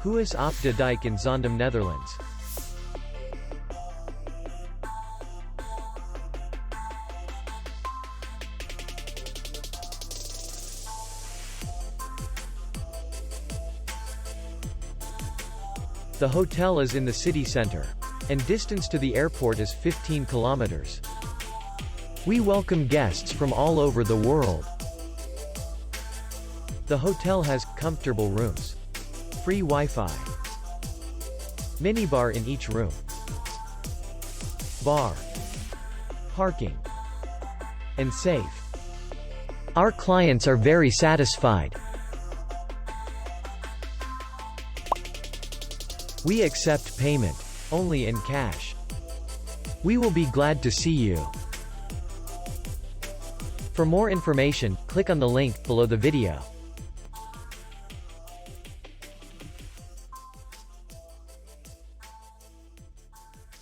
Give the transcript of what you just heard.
Huis op de Dijk in Zaandam, Netherlands. The hotel is in the city center, and distance to the airport is 15 kilometers. We welcome guests from all over the world. The hotel has comfortable rooms, free Wi-Fi, minibar in each room, bar, parking, and safe. Our clients are very satisfied. We accept payment only in cash. We will be glad to see you. For more information, click on the link below the video.